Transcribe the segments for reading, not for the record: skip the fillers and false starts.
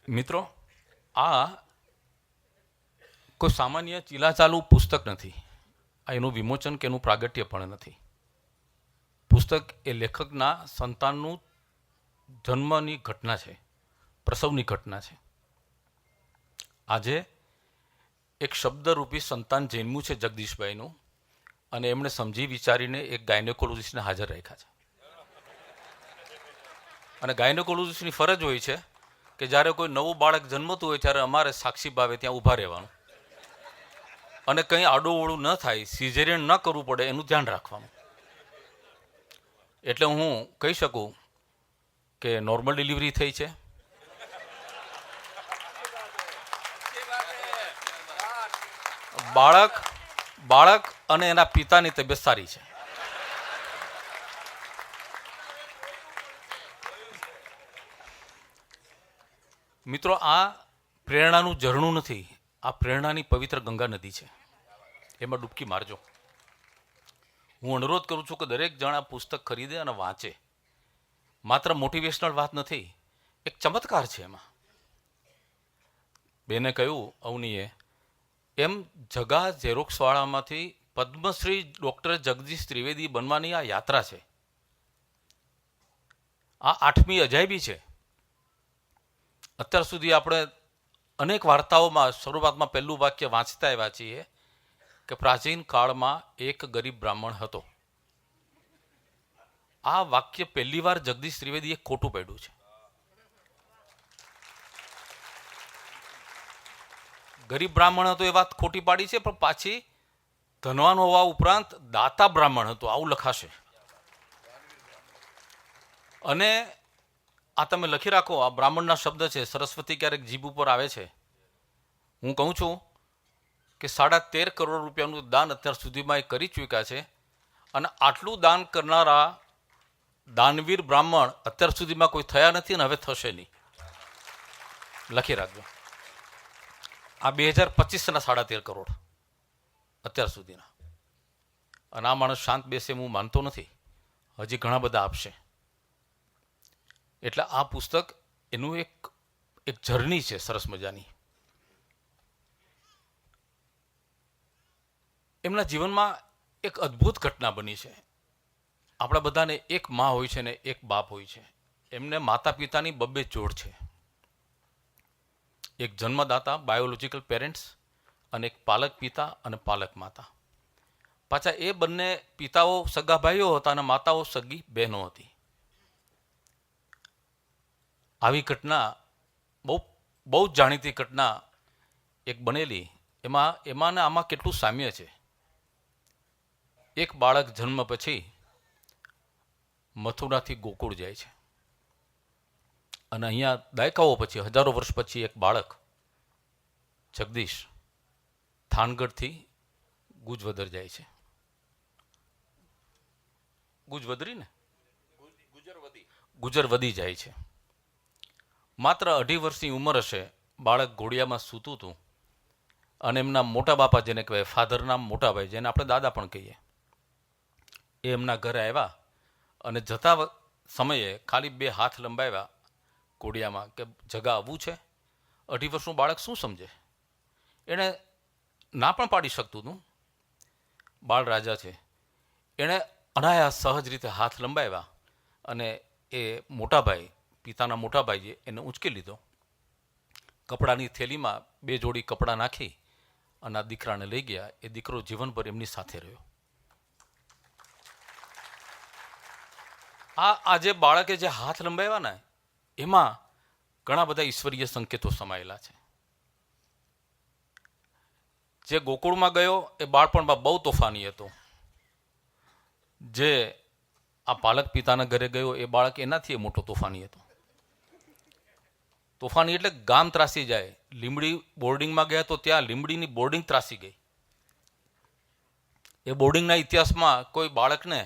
મિત્રો, આ કોઈ સામાન્ય ચીલાચાલુ પુસ્તક નથી. આ એનું વિમોચન કે એનું પ્રાગટ્ય પણ નથી. પુસ્તક એ લેખકના સંતાનનું જન્મની ઘટના છે, પ્રસવની ઘટના છે. આજે એક શબ્દરૂપી સંતાન જન્મ્યું છે જગદીશભાઈનું, અને એમણે સમજી વિચારીને એક ગાયનેકોલોજીસ્ટને હાજર રાખ્યા છે. અને ગાયનેકોલોજીસ્ટની ફરજ હોય છે કે જ્યારે કોઈ નવું બાળક જન્મતું હોય ત્યારે અમારે સાક્ષી ભાવે ત્યાં ઊભા રહેવાનું અને કંઈ આડોવળું ન થાય, સિઝેરિયન ન કરવું પડે એનું ધ્યાન રાખવાનું. એટલે હું કહી શકું કે નોર્મલ ડિલિવરી થઈ છે. બાળક અને એના પિતાની તબિયત સારી છે. મિત્રો, આ પ્રેરણાનું ઝરણું નથી, આ પ્રેરણાની પવિત્ર ગંગા નદી છે. એમાં ડૂબકી મારજો. હું અનુરોધ કરું છું કે દરેક જણ આ પુસ્તક ખરીદે અને વાંચે. માત્ર મોટિવેશનલ વાત નથી, એક ચમત્કાર છે એમાં. બેને કહ્યું, અવનીએ, એમ જગા ઝેરોક્સવાળામાંથી પદ્મશ્રી ડૉક્ટર જગદીશ ત્રિવેદી બનવાની આ યાત્રા છે. આ 8મી અજાયબી છે. અત્યાર સુધી આપણે અનેક વાર્તાઓમાં શરૂઆતમાં પહેલું વાક્ય વાંચતા આવ્યા છીએ કે પ્રાચીન કાળમાં એક ગરીબ બ્રાહ્મણ હતો. આ વાક્ય પહેલી વાર જગદીશ ત્રિવેદીએ ખોટું પાડ્યું છે. ગરીબ બ્રાહ્મણ હતો એ વાત ખોટી પાડી છે, પણ પાછી ધનવાન હોવા ઉપરાંત દાતા બ્રાહ્મણ હતો આવું લખાશે. અને આ તમે લખી રાખો, આ બ્રાહ્મણના શબ્દ છે. સરસ્વતી ક્યારેક જીભ ઉપર આવે છે. હું કહું છું કે 13.5 કરોડ રૂપિયાનું દાન અત્યાર સુધીમાં એ કરી ચૂક્યા છે. અને આટલું દાન કરનારા દાનવીર બ્રાહ્મણ અત્યાર સુધીમાં કોઈ થયા નથી અને હવે થશે નહીં. લખી રાખજો. આ 2025ના 13.5 કરોડ અત્યાર સુધીના. અને આ માણસ શાંત બેસે હું માનતો નથી, હજી ઘણા બધા આપશે. એટલે આ પુસ્તક એનું એક જર્ની છે સરસ મજાની. એમના જીવનમાં એક અદ્ભુત ઘટના બની છે. આપણા બધાને એક મા હોય છે ને એક બાપ હોય છે. એમને માતા પિતાની 2 જોડ છે. એક જન્મદાતા બાયોલોજિકલ પેરેન્ટ્સ અને એક પાલક પિતા અને પાલક માતા. પાછા એ બંને પિતાઓ સગા ભાઈઓ હતા અને માતાઓ સગી બહેનો હતી. આવી ઘટના બહુ જ જાણીતી ઘટના એક બનેલી. એમાં ને આમાં કેટલું સામ્ય છે. એક બાળક જન્મ પછી મથુરાથી ગોકુળ જાય છે. અને અહીંયા દાયકાઓ પછી, હજારો વર્ષ પછી એક બાળક જગદીશ થાનગઢથી ગુજવદર જાય છે. ગુજરવદી જાય છે. માત્ર 2.5 વર્ષની ઉંમર હશે. બાળક ઘોડિયામાં સૂતું હતું અને એમના મોટા બાપા, જેને કહેવાય ફાધરના મોટા ભાઈ, જેને આપણે દાદા પણ કહીએ, એ એમના ઘરે આવ્યા અને જતા સમયે ખાલી 2 હાથ લંબાવ્યા ઘોડિયામાં કે જગા આવવું છે. 2.5 વર્ષનું બાળક શું સમજે? એણે ના પણ પાડી શકતું હતું. બાળ રાજા છે. એણે અનાયાસ સહજ રીતે હાથ લંબાવ્યા અને એ મોટાભાઈ, પિતાના મોટાભાઈએ એને ઊંચકી લીધો. કપડાની થેલીમાં 2 જોડી કપડાં નાખી અને આ દીકરાને લઈ ગયા. એ દીકરો જીવનભર એમની સાથે રહ્યો. આ જે બાળકે જે હાથ લંબાવ્યા ને, એમાં ઘણા બધા ઈશ્વરીય સંકેતો સમાયેલા છે. જે ગોકુળમાં ગયો એ બાળપણમાં બહુ તોફાની હતો. જે આ પાલક પિતાના ઘરે ગયો એ બાળક એનાથી મોટો તોફાની હતો. તોફાની એટલે ગામ ત્રાસી જાય. લીંબડી બોર્ડિંગમાં ગયા તો ત્યાં લીંબડીની બોર્ડિંગ ત્રાસી ગઈ. એ બોર્ડિંગના ઇતિહાસમાં કોઈ બાળકને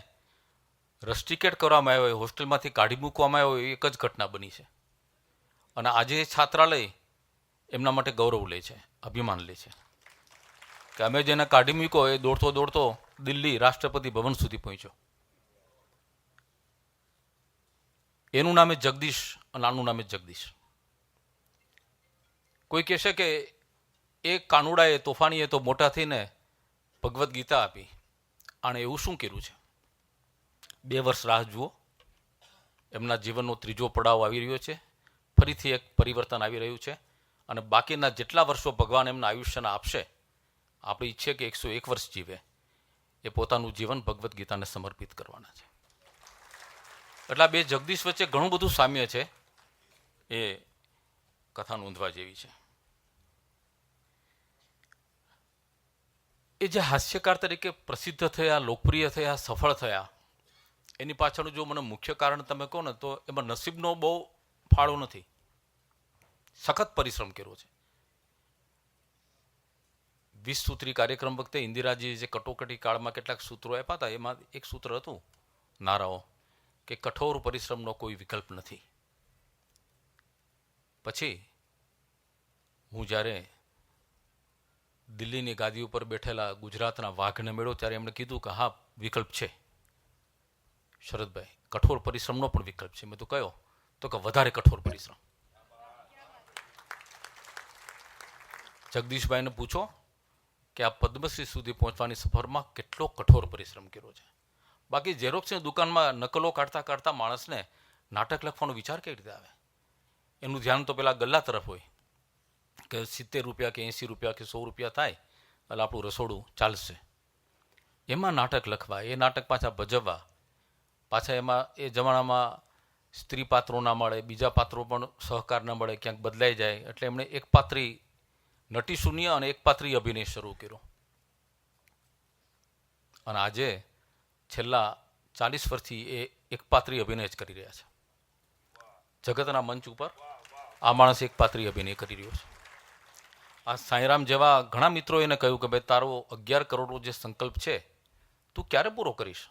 રસ્ટિકેટ કરવામાં આવ્યો હોય, હોસ્ટેલમાંથી કાઢી મૂકવામાં આવ્યો હોય, એક જ ઘટના બની છે. અને આજે છાત્રાલય એમના માટે ગૌરવ લે છે, અભિમાન લે છે કે અમે જેને કાઢી મૂક્યો એ દોડતો દિલ્હી રાષ્ટ્રપતિ ભવન સુધી પહોંચ્યો. એનું નામે જગદીશ અને આનું નામે જગદીશ. કોઈ કહેશે કે એ કાનુડાએ તોફાનીએ તો મોટા થઈને ભગવદ્ ગીતા આપી, આણે એવું શું કર્યું છે? 2 વર્ષ રાહ જુઓ, એમના જીવનનો ત્રીજો પડાવ આવી રહ્યો છે, ફરીથી એક પરિવર્તન આવી રહ્યું છે, અને બાકીના જેટલા વર્ષો ભગવાન એમના આયુષ્યના આપશે, આપણી ઈચ્છે કે 101 વર્ષ જીવે, એ પોતાનું જીવન ભગવદ્ ગીતાને સમર્પિત કરવાના છે. એટલે આ બે જગદીશ વચ્ચે ઘણું બધું સામ્ય છે, એ કથા નોંધવા જેવી છે. એ જે હાસ્યકાર તરીકે પ્રસિદ્ધ થયા, લોકપ્રિય થયા, સફળ થયા, એની પાછળનું જો મને મુખ્ય કારણ તમે કહો ને તો એમાં નસીબનો બહુ ફાળો નથી. સખત પરિશ્રમ કર્યો છે. 20 સૂત્રી કાર્યક્રમ વખતે ઇન્દિરાજી જે કટોકટી કાળમાં કેટલાક સૂત્રો આપ્યા હતા, એમાં એક સૂત્ર હતું નારાઓ કે કઠોર પરિશ્રમનો કોઈ વિકલ્પ નથી. પછી હું જ્યારે દિલ્હીની ગાદી ઉપર બેઠેલા ગુજરાતના વાઘને મળ્યો ત્યારે એમણે કીધું કે હા, વિકલ્પ છે શરદભાઈ, કઠોર પરિશ્રમનો પણ વિકલ્પ છે. મેં તો કયો તો કે વધારે કઠોર પરિશ્રમ. જગદીશભાઈને પૂછો કે આ પદ્મશ્રી સુધી પહોંચવાની સફરમાં કેટલો કઠોર પરિશ્રમ કર્યો છે. બાકી ઝેરોક્સની દુકાનમાં નકલો કાઢતા કાઢતા માણસને નાટક લખવાનો વિચાર કેવી રીતે આવે? એનું ધ્યાન તો પેલા ગલ્લા તરફ હોય કે 70 રૂપિયા કે 80 રૂપિયા કે 100 રૂપિયા થાય એટલે આપણું રસોડું ચાલશે. એમાં નાટક લખવા, એ નાટક પાછા ભજવવા, પાછા એમાં એ જમાનામાં સ્ત્રી પાત્રો ના મળે, બીજા પાત્રો પણ સહકાર ન મળે, ક્યાંક બદલાઈ જાય, એટલે એમણે એક પાત્રી નટી શૂન્ય અને એક પાત્રી અભિનય શરૂ કર્યો. અને આજે છેલ્લા 40 વર્ષથી એ એક પાત્રી અભિનય જ કરી રહ્યા છે. જગતના મંચ ઉપર આ માણસ એક પાત્રી અભિનય કરી રહ્યો છે. આ સાંઈરામ જેવા ઘણા મિત્રોએ એને કહ્યું કે ભાઈ તારો 11 કરોડનો જે સંકલ્પ છે તું ક્યારે પૂરો કરીશ?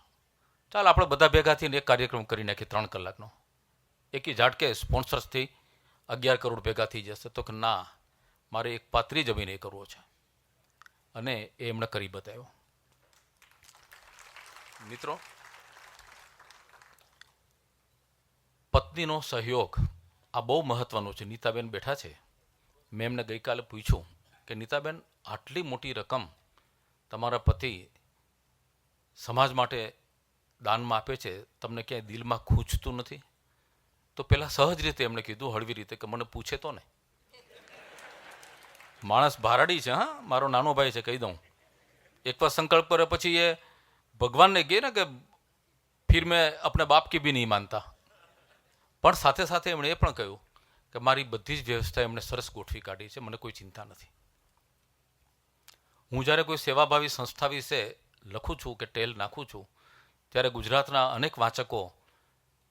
ચાલ આપણે બધા ભેગા થઈને એક કાર્યક્રમ કરી નાખીએ 3 કલાકનો, એકી ઝાટકે સ્પોન્સર્સથી 11 કરોડ ભેગા થઈ જશે. તો કે ના, મારે એક પાત્રી જ અભિનય કરવો છે, અને એ એમણે કરી બતાવ્યો. મિત્રો, પત્નીનો સહયોગ આ બહુ મહત્વનો છે. નીતાબેન બેઠા છે, મેં એમને ગઈકાલે પૂછ્યું કે નીતાબેન, આટલી મોટી રકમ તમારા પતિ સમાજ માટે દાનમાં આપે છે, તમને ક્યાંય દિલમાં ખૂંચતું નથી? તો પહેલાં સહજ રીતે એમણે કીધું, હળવી રીતે, કે મને પૂછે તો ને. માણસ ભારાડી છે, હા, મારો નાનો ભાઈ છે, કહી દઉં. એકવાર સંકલ્પ કરે પછી એ ભગવાનને કહે ને કે ફિર મેં अपने बाप की भी नहीं मानता. પણ સાથે સાથે એમણે એ પણ કહ્યું કે મારી બધી જ વ્યવસ્થા એમણે સરસ ગોઠવી કાઢી છે, મને કોઈ ચિંતા નથી. હું જ્યારે કોઈ સેવાભાવી સંસ્થા વિશે લખું છું કે ટેલ નાખું છું, ત્યારે ગુજરાતના અનેક વાચકો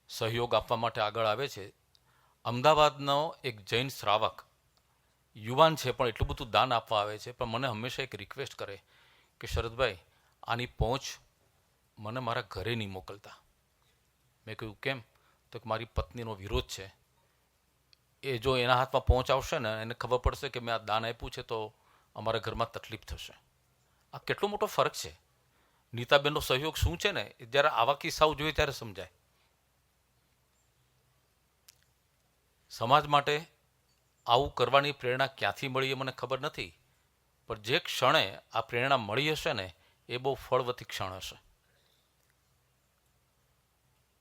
સહયોગ આપવા માટે આગળ આવે છે. અમદાવાદનો એક જૈન શ્રાવક યુવાન છે, પણ એટલું બધું દાન આપવા આવે છે, પણ મને હંમેશા એક રિક્વેસ્ટ કરે કે શરદભાઈ, આની પહોંચ મને મારા ઘરે નહીં મોકલતા. મેં કહ્યું કેમ? તો કે મારી પત્નીનો વિરોધ છે. એ જો એના હાથમાં પહોંચ આવશે ને, એને ખબર પડશે કે મેં આ દાન આપ્યું છે, તો અમારા ઘરમાં તકલીફ થશે. આ કેટલો મોટો ફરક છે. નીતાબેનનો સહયોગ શું છે ને, જ્યારે આવા કિસ્સાઓ જોઈએ ત્યારે સમજાય. સમાજ માટે આવું કરવાની પ્રેરણા ક્યાંથી મળી એ મને ખબર નથી, પણ જે ક્ષણે આ પ્રેરણા મળી હશે ને, એ બહુ ફળવતી ક્ષણ હશે.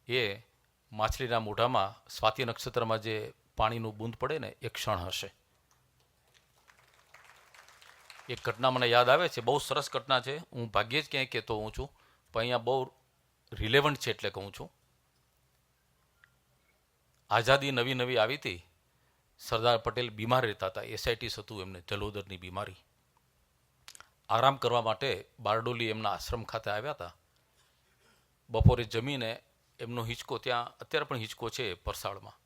એ માછલીના મોઢામાં સ્વાતિ નક્ષત્રમાં જે પાણીનું બૂંદ પડે ને, એ ક્ષણ હશે. એક ઘટના મને યાદ આવે છે, બહુ સરસ ઘટના છે. હું ભાગ્યે જ ક્યાંય કહેતો હોઉં છું, પણ અહીંયા બહુ રિલેવન્ટ છે એટલે કહું છું. આઝાદી નવી નવી આવી હતી, સરદાર પટેલ બીમાર રહેતા હતા, એસાઇટીસ હતું એમને, જલોદરની બીમારી. આરામ કરવા માટે બારડોલી એમના આશ્રમ ખાતે આવ્યા હતા. બપોરે જમીને એમનો હિંચકો, ત્યાં અત્યારે પણ હિંચકો છે પરસાળમાં,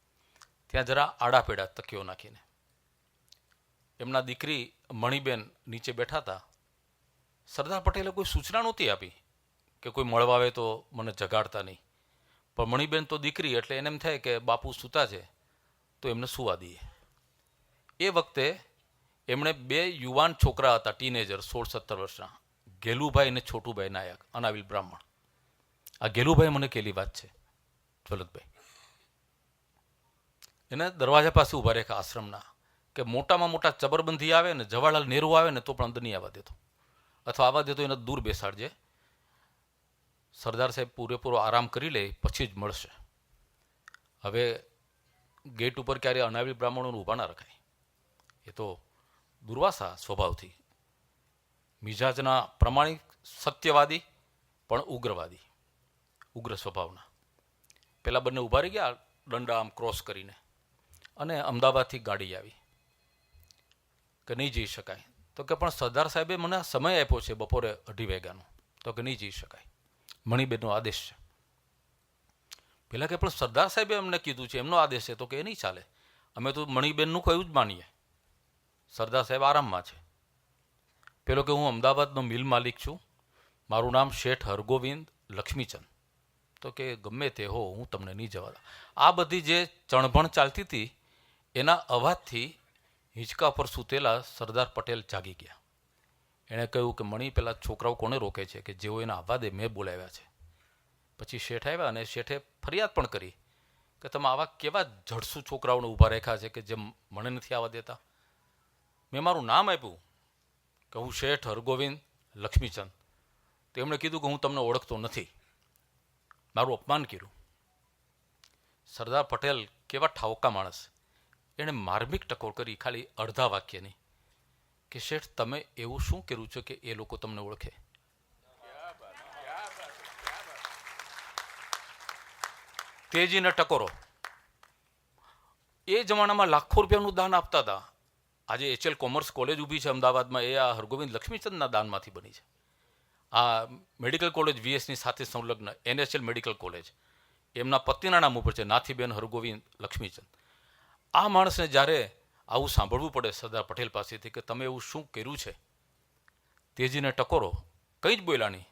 ત્યાં જરા આડા પેડા તકીઓ નાખીને. એમના દીકરી મણીબેન નીચે બેઠા હતા. સરદાર પટેલે કોઈ સૂચના નહોતી આપી કે કોઈ મળવા આવે તો મને જગાડતા નહીં, પણ મણીબેન તો દીકરી એટલે એને એમ થાય કે બાપુ સૂતા છે તો એમને સુવા દઈએ. એ વખતે એમણે 2 યુવાન છોકરા હતા, ટીનેજર, 16-17 વર્ષના, ગેલુભાઈ અને છોટુભાઈ નાયક, અનાવિલ બ્રાહ્મણ. આ ગેલુભાઈ મને કેલી વાત છે, જ્વલકભાઈ. એને દરવાજા પાસે ઊભા રાખ્યા આશ્રમના કે મોટામાં મોટા ચબરબંધી આવે ને જવાહરલાલ નહેરુ આવે ને તો પણ અંદર નહીં આવવા દેતો, અથવા આવવા દેતો એને દૂર બેસાડજે, સરદાર સાહેબ પૂરેપૂરો આરામ કરી લે પછી જ મળશે. હવે ગેટ ઉપર ક્યારે અનાવિલ બ્રાહ્મણોને ઊભા ના રખાય, એ તો દુર્વાસા સ્વભાવથી, મિજાજના પ્રમાણિક સત્યવાદી પણ ઉગ્રવાદી, ઉગ્ર સ્વભાવના. પેલા બંને ઊભા રહી ગયા દંડા આમ ક્રોસ કરીને, અને અમદાવાદથી ગાડી આવી કે નહીં જઈ શકાય. તો કે પણ સરદાર સાહેબે મને સમય આપ્યો છે બપોરે 2:30 વાગ્યાનો, તો કે નહીં જઈ શકાય, મણિબેનનો આદેશ છે. પેલા કે પણ સરદાર સાહેબે અમને કીધું છે, એમનો આદેશ છે, તો કે એ નહીં ચાલે, અમે તો મણિબેનનું કયું જ માનીએ, સરદાર સાહેબ આરામમાં છે. પેલો કે હું અમદાવાદનો મિલ માલિક છું, મારું નામ શેઠ હરગોવિંદ લક્ષ્મીચંદ. તો કે ગમે તે હો, હું તમને નહીં જવા દઉં. આ બધી જે ચણભણ ચાલતી હતી એના અવાજથી હિંચકા પર સૂતેલા સરદાર પટેલ જાગી ગયા. એણે કહ્યું કે મણી, પેલા છોકરાઓ કોને રોકે છે, કે જેઓ એને આવવા દે, મેં બોલાવ્યા છે. પછી શેઠ આવ્યા અને શેઠે ફરિયાદ પણ કરી કે તમે આવા કેવા જડસુ છોકરાઓને ઊભા રાખ્યા છે કે જે મને નથી આવવા દેતા. મેં મારું નામ આપ્યું કે હું શેઠ હરગોવિંદ લક્ષ્મીચંદ, તો એમણે કીધું કે હું તમને ઓળખતો નથી, મારું અપમાન કર્યું. સરદાર પટેલ કેવા ઠાવકા માણસ, એણે માર્મિક ટકોર કરી ખાલી અડધા વાક્યની, કે શેઠ તમે એવું શું કર્યું છે કે એ લોકો તમને ઓળખે? તેજીને ટકોરો. એ જમાનામાં લાખો રૂપિયાનું દાન આપતા હતા. આજે HL કોમર્સ કોલેજ ઊભી છે અમદાવાદમાં, એ આ હરગોવિંદ લક્ષ્મીચંદના દાનમાંથી બની છે. આ મેડિકલ કોલેજ VSની સાથે સંલગ્ન NHL મેડિકલ કોલેજ એમના પત્નીના નામ ઉપર છે, નાથીબેન હરગોવિંદ લક્ષ્મીચંદ. આ માણસને જ્યારે આવું સાંભળવું પડે સરદાર પટેલ પાસેથી કે તમે એવું શું કર્યું છે, તેજીને ટકોરો, કંઈ જ બોલ્યા નહીં.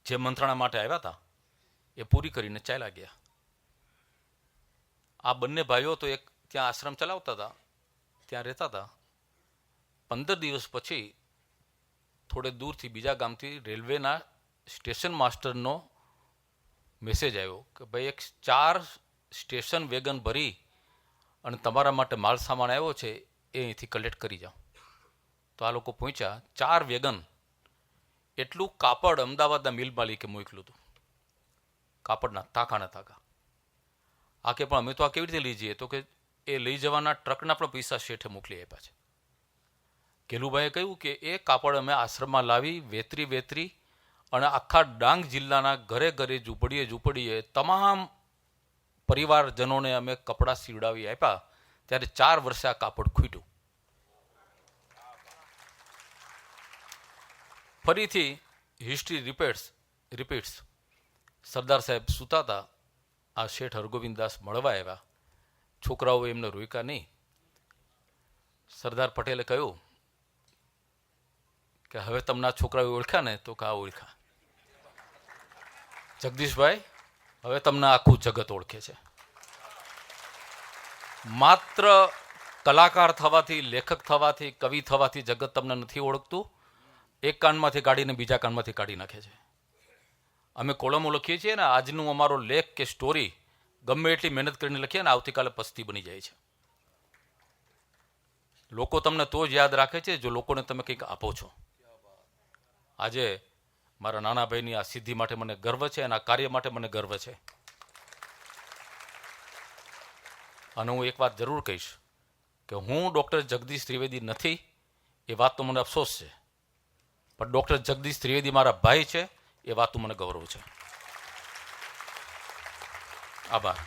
જે મંત્રણા માટે આવ્યા હતા એ પૂરી કરીને ચાલ્યા ગયા. આ બંને ભાઈઓ તો એક ત્યાં આશ્રમ ચલાવતા હતા, ત્યાં રહેતા હતા. 15 દિવસ પછી થોડે દૂરથી બીજા ગામથી રેલવેના સ્ટેશન માસ્ટરનો મેસેજ આવ્યો કે ભાઈ એક 4 સ્ટેશન વેગન ભરી અને તમારા માટે માલ સામાન આવ્યો છે, એ અહીંથી કલેક્ટ કરી જાઓ. તો આ લોકો પહોંચ્યા. 4 વેગન એટલું કાપડ અમદાવાદના મિલ માલિકે મોકલ્યું હતું, કાપડના તાકાના તાકા. આ કે પણ અમે તો આ કેવી રીતે લઈ જઈએ? તો કે એ લઈ જવાના ટ્રકના પણ પૈસા શેઠે મોકલી આપ્યા છે. કેલુભાઈએ કહ્યું કે એ કાપડ અમે આશ્રમમાં લાવી વેતરી અને આખા ડાંગ જિલ્લાના ઘરે ઘરે ઝૂંપડીએ તમામ પરિવારજનોને અમે કપડાં સીવડાવી આપ્યા. ત્યારે 4 વર્ષે આ કાપડ ખૂટ્યું. ફરીથી હિસ્ટ્રી રિપીટ્સ. સરદાર સાહેબ સૂતા હતા, આ શેઠ હરગોવિંદદાસ મળવા આવ્યા. છોકરાઓ એમને રોક્યા નહીં. સરદાર પટેલે કહ્યું કે હવે તમને આ છોકરાઓ ઓળખ્યા ને? તો કે આ ઓળખ્યા. જગદીશભાઈ, હવે તમને આખું જગત ઓળખે છે. માત્ર કલાકાર થવાથી, લેખક થવાથી, કવિ થવાથી જગત તમને નથી ઓળખતું. એક કાનમાંથી કાઢીને બીજા કાનમાંથી કાઢી નાખે છે. અમે કોલમો લખીએ છીએ ને, આજનું અમારો લેખ કે સ્ટોરી ગમે એટલી મહેનત કરીને લખીએ ને, આવતીકાલે પસ્તી બની જાય છે. લોકો તમને તો જ યાદ રાખે છે જો લોકોને તમે કંઈક આપો છો. આજે મારા નાના ભાઈની આ સિદ્ધિ માટે મને ગર્વ છે અને આ કાર્ય માટે મને ગર્વ છે. અને હું એક વાત જરૂર કહીશ કે હું ડૉક્ટર જગદીશ ત્રિવેદી નથી, એ વાતનો મને અફસોસ છે, પણ ડૉક્ટર જગદીશ ત્રિવેદી મારા ભાઈ છે, એ વાતનું મને ગૌરવ છે. આભાર.